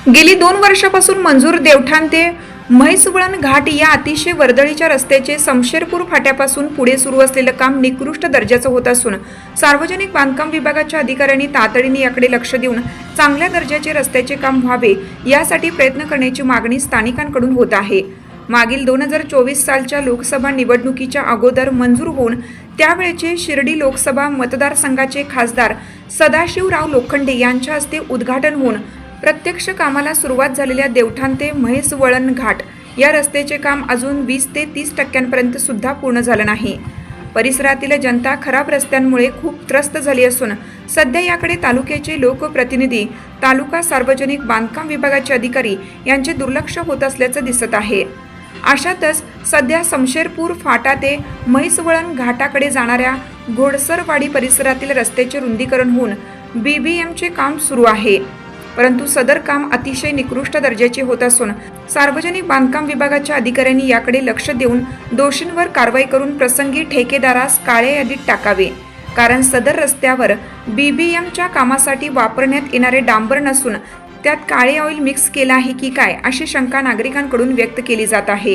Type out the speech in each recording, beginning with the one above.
गेली 2 वर्षापासून मंजूर देवठाण ते म्हैसवळण घाट या अतिशय वर्दळीच्या रस्त्याचे समशेरपूर फाट्यापासून पुढे सुरू असलेलं काम निकृष्ट दर्जाचं होत असून सार्वजनिक बांधकाम विभागाच्या अधिकाऱ्यांनी तातडीने याकडे लक्ष देऊन चांगल्या दर्जाचे रस्त्याचे काम व्हावे यासाठी प्रयत्न करण्याची मागणी स्थानिकांकडून होत आहे। मागील 2024 सालच्या लोकसभा निवडणुकीच्या अगोदर मंजूर होऊन त्यावेळेचे शिर्डी लोकसभा मतदारसंघाचे खासदार सदाशिवराव लोखंडे यांच्या हस्ते उद्घाटन होऊन प्रत्यक्ष कामाला सुरुवात झालेल्या देवठाण ते म्हैसवळण घाट या रस्त्याचे काम अजून 20 ते 30% सुद्धा पूर्ण झालं नाही। परिसरातील जनता खराब रस्त्यांमुळे खूप त्रस्त झाली असून सध्या याकडे तालुक्याचे लोकप्रतिनिधी, तालुका सार्वजनिक बांधकाम विभागाचे अधिकारी यांचे दुर्लक्ष होत असल्याचं दिसत आहे। अशातच सध्या समशेरपूर फाटा ते म्हैसवळण घाटाकडे जाणाऱ्या घोडसरवाडी परिसरातील रस्त्याचे रुंदीकरण होऊन BBMचे काम सुरू आहे, परंतु सदर काम अतिशय निकृष्ट दर्जाचे होत असून सार्वजनिक बांधकाम विभागाच्या अधिकाऱ्यांनी याकडे लक्ष देऊन दोषींवर कारवाई करून प्रसंगी ठेकेदारास काळ्या यादीत टाकावे, कारण सदर रस्त्यावर BBMच्या कामासाठी वापरण्यात येणारे डांबर नसून त्यात काळे ऑइल मिक्स केलं आहे की काय अशी शंका नागरिकांकडून व्यक्त केली जात आहे।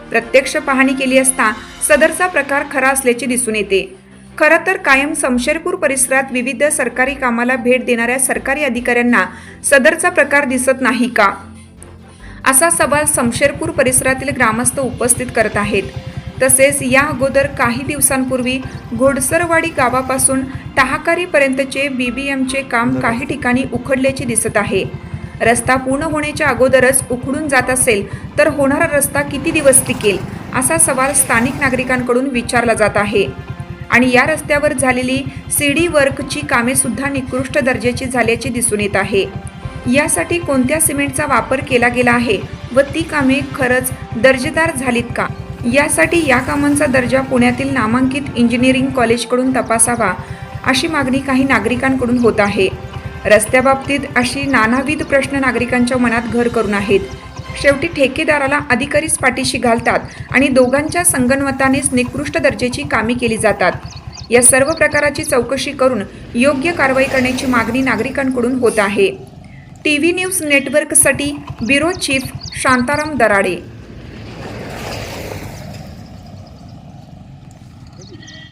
प्रत्यक्ष पाहणी केली असता सदरचा प्रकार खरा असल्याचे दिसून येते। खरं तर कायम समशेरपूर परिसरात विविध सरकारी कामाला भेट देणाऱ्या सरकारी अधिकाऱ्यांना सदरचा प्रकार दिसत नाही का, असा सवाल समशेरपूर परिसरातील ग्रामस्थ उपस्थित करत आहेत। तसेच या अगोदर काही दिवसांपूर्वी घोडसरवाडी गावापासून टाहाकारीपर्यंतचे BBMचे काम काही ठिकाणी उखडल्याचे दिसत आहे। रस्ता पूर्ण होण्याच्या अगोदरच उखडून जात असेल तर होणारा रस्ता किती दिवस टिकेल, असा सवाल स्थानिक नागरिकांकडून विचारला जात आहे। आणि या रस्त्यावर झालेली CD वर्कची कामे सुद्धा निकृष्ट दर्जाची झाल्याचे दिसून येत आहे। यासाठी कोणत्या सिमेंटचा वापर केला गेला आहे व ती कामे खरंच दर्जेदार झालीत का, यासाठी या कामांचा दर्जा पुण्यातील नामांकित इंजिनिअरिंग कॉलेजकडून तपासावा अशी मागणी काही नागरिकांकडून होत आहे। रस्त्याबाबतीत अशी नानाविध प्रश्न नागरिकांच्या मनात घर करून आहेत। शेवटी ठेकेदाराला अधिकारीच पाठीशी घालतात आणि दोघांच्या संगनमतानेच निकृष्ट दर्जाची कामे केली जातात। या सर्व प्रकाराची चौकशी करून योग्य कारवाई करण्याची मागणी नागरिकांकडून होत आहे। TV न्यूज नेटवर्कसाठी ब्युरो चीफ शांताराम दराडे।